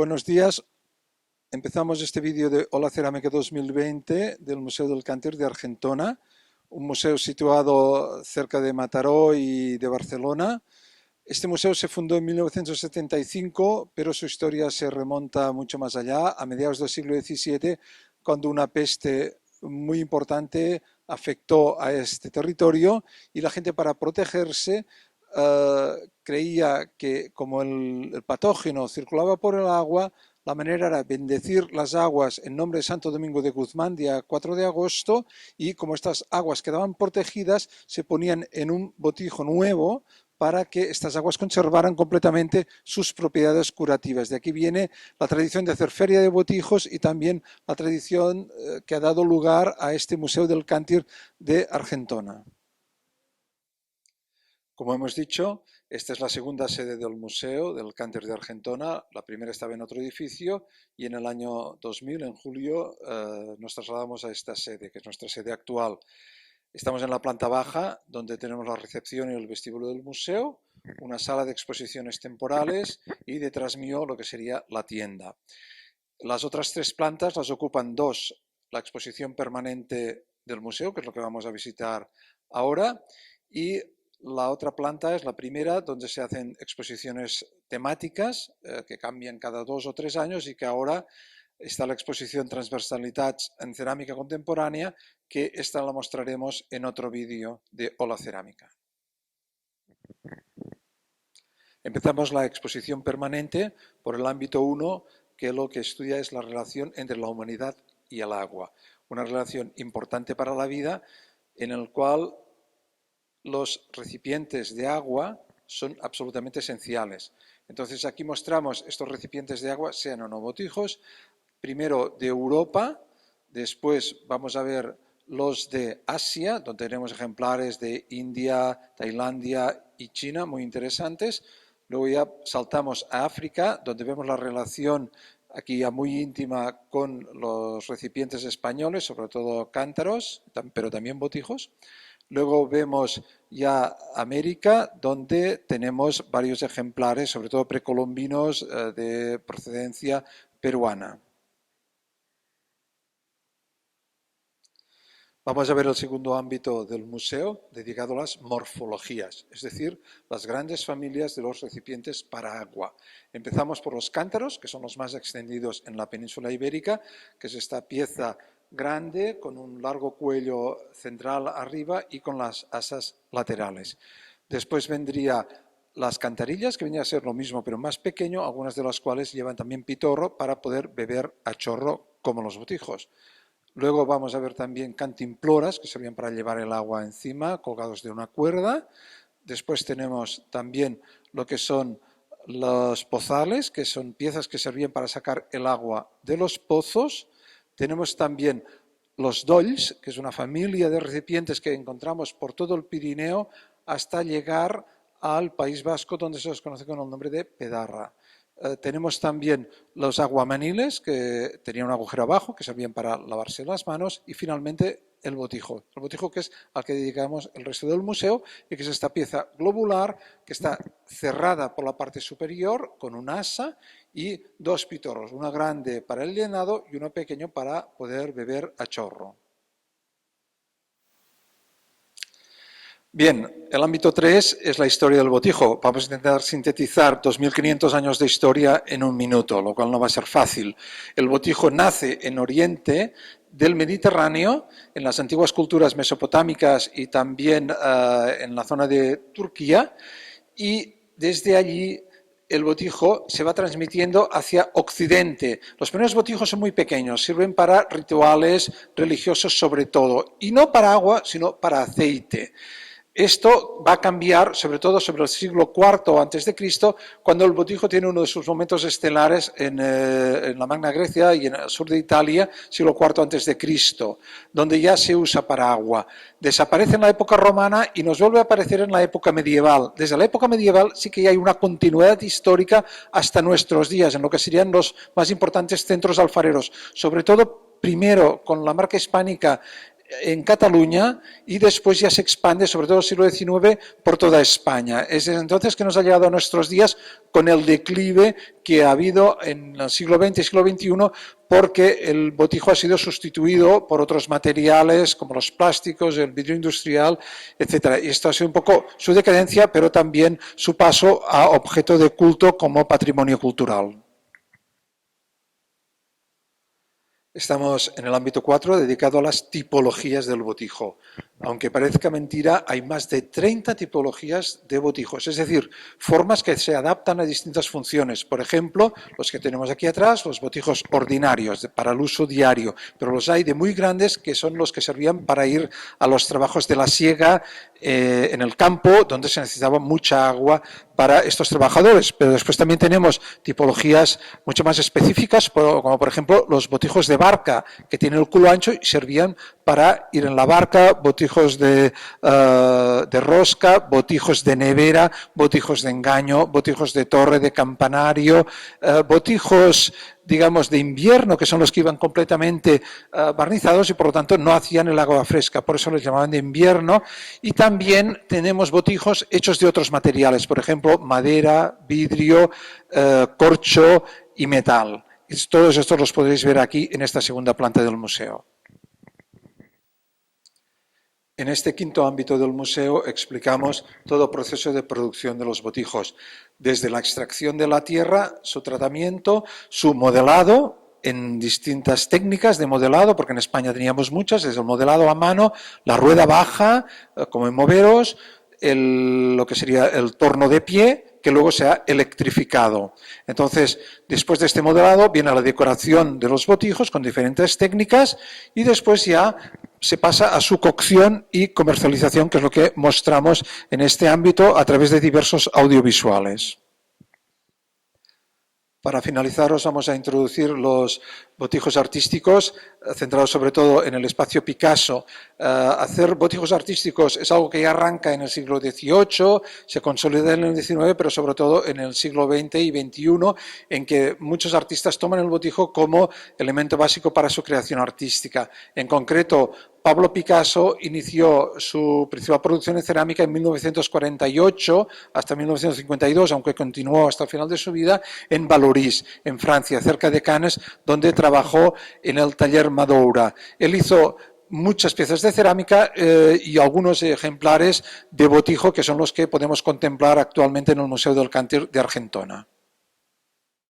Buenos días. Empezamos este vídeo de Hola Cerámica 2020 del Museo del Càntir de Argentona, un museo situado cerca de Mataró y de Barcelona. Este museo se fundó en 1975, pero su historia se remonta mucho más allá, a mediados del siglo XVII, cuando una peste muy importante afectó a este territorio y la gente, para protegerse, creía que como el patógeno circulaba por el agua, la manera era bendecir las aguas en nombre de Santo Domingo de Guzmán, día 4 de agosto, y como estas aguas quedaban protegidas, se ponían en un botijo nuevo para que estas aguas conservaran completamente sus propiedades curativas. De aquí viene la tradición de hacer feria de botijos y también la tradición que ha dado lugar a este Museo del Càntir de Argentona. Como hemos dicho, esta es la segunda sede del Museo del Càntir de Argentona. La primera estaba en otro edificio y en el año 2000, en julio, nos trasladamos a esta sede, que es nuestra sede actual. Estamos en la planta baja, donde tenemos la recepción y el vestíbulo del museo, una sala de exposiciones temporales y detrás mío lo que sería la tienda. Las otras tres plantas las ocupan dos: la exposición permanente del museo, que es lo que vamos a visitar ahora, y la otra planta es la primera, donde se hacen exposiciones temáticas que cambian cada 2 o 3 años, y que ahora está la exposición Transversalitats en Cerámica Contemporánea, que esta la mostraremos en otro vídeo de Hola Cerámica. Empezamos la exposición permanente por el ámbito 1, que lo que estudia es la relación entre la humanidad y el agua. Una relación importante para la vida, en el cual los recipientes de agua son absolutamente esenciales. Entonces aquí mostramos estos recipientes de agua, sean o no botijos, primero de Europa, después vamos a ver los de Asia, donde tenemos ejemplares de India, Tailandia y China, muy interesantes. Luego ya saltamos a África, donde vemos la relación aquí ya muy íntima con los recipientes españoles, sobre todo cántaros, pero también botijos. Luego vemos ya América, donde tenemos varios ejemplares, sobre todo precolombinos, de procedencia peruana. Vamos a ver el segundo ámbito del museo, dedicado a las morfologías, es decir, las grandes familias de los recipientes para agua. Empezamos por los cántaros, que son los más extendidos en la península ibérica, que es esta pieza grande con un largo cuello central arriba y con las asas laterales. Después vendría las cantarillas, que venía a ser lo mismo pero más pequeño, algunas de las cuales llevan también pitorro para poder beber a chorro como los botijos. Luego vamos a ver también cantimploras, que servían para llevar el agua encima, colgados de una cuerda. Después tenemos también lo que son los pozales, que son piezas que servían para sacar el agua de los pozos. Tenemos también los dolls, que es una familia de recipientes que encontramos por todo el Pirineo hasta llegar al País Vasco, donde se los conoce con el nombre de pedarra. Tenemos también los aguamaniles, que tenían un agujero abajo, que servían para lavarse las manos, y finalmente el botijo que es al que dedicamos el resto del museo, y que es esta pieza globular que está cerrada por la parte superior con un asa y dos pitorros, una grande para el llenado y uno pequeño para poder beber a chorro. Bien, el ámbito 3 es la historia del botijo. Vamos a intentar sintetizar 2500 años de historia en un minuto, lo cual no va a ser fácil. El botijo nace en Oriente del Mediterráneo, en las antiguas culturas mesopotámicas y también en la zona de Turquía, y desde allí el botijo se va transmitiendo hacia Occidente. Los primeros botijos son muy pequeños, sirven para rituales religiosos sobre todo, y no para agua, sino para aceite. Esto va a cambiar, sobre todo sobre el siglo IV a.C., cuando el botijo tiene uno de sus momentos estelares en la Magna Grecia y en el sur de Italia, siglo IV a.C., donde ya se usa para agua. Desaparece en la época romana y nos vuelve a aparecer en la época medieval. Desde la época medieval sí que hay una continuidad histórica hasta nuestros días, en lo que serían los más importantes centros alfareros, sobre todo primero con la marca hispánica en Cataluña y después ya se expande, sobre todo en el siglo XIX, por toda España. Es desde entonces que nos ha llegado a nuestros días con el declive que ha habido en el siglo XX y siglo XXI, porque el botijo ha sido sustituido por otros materiales como los plásticos, el vidrio industrial, etc. Y esto ha sido un poco su decadencia, pero también su paso a objeto de culto como patrimonio cultural. Estamos en el ámbito 4 dedicado a las tipologías del botijo. Aunque parezca mentira, hay más de 30 tipologías de botijos, es decir, formas que se adaptan a distintas funciones. Por ejemplo, los que tenemos aquí atrás, los botijos ordinarios para el uso diario, pero los hay de muy grandes que son los que servían para ir a los trabajos de la siega en el campo, donde se necesitaba mucha agua para estos trabajadores. Pero después también tenemos tipologías mucho más específicas, como por ejemplo los botijos de barca, que tienen el culo ancho y servían para ir en la barca, botijos de rosca, botijos de nevera, botijos de engaño, botijos de torre, de campanario, botijos, digamos, de invierno, que son los que iban completamente barnizados y por lo tanto no hacían el agua fresca, por eso los llamaban de invierno. Y también tenemos botijos hechos de otros materiales, por ejemplo, madera, vidrio, corcho y metal. Todos estos los podréis ver aquí en esta segunda planta del museo. En este quinto ámbito del museo explicamos todo el proceso de producción de los botijos, desde la extracción de la tierra, su tratamiento, su modelado en distintas técnicas de modelado, porque en España teníamos muchas, desde el modelado a mano, la rueda baja, como en Moveros, lo que sería el torno de pie, que luego se ha electrificado. Entonces, después de este modelado viene la decoración de los botijos con diferentes técnicas y después ya se pasa a su cocción y comercialización, que es lo que mostramos en este ámbito a través de diversos audiovisuales. Para finalizar, os vamos a introducir los botijos artísticos, centrados sobre todo en el espacio Picasso. Hacer botijos artísticos es algo que ya arranca en el siglo XVIII, se consolida en el XIX, pero sobre todo en el siglo XX y XXI, en que muchos artistas toman el botijo como elemento básico para su creación artística. En concreto, Pablo Picasso inició su principal producción en cerámica en 1948 hasta 1952, aunque continuó hasta el final de su vida, en Vallauris, en Francia, cerca de Cannes, donde trabajó en el taller Madoura. Él hizo muchas piezas de cerámica y algunos ejemplares de botijo, que son los que podemos contemplar actualmente en el Museo del Càntir de Argentona.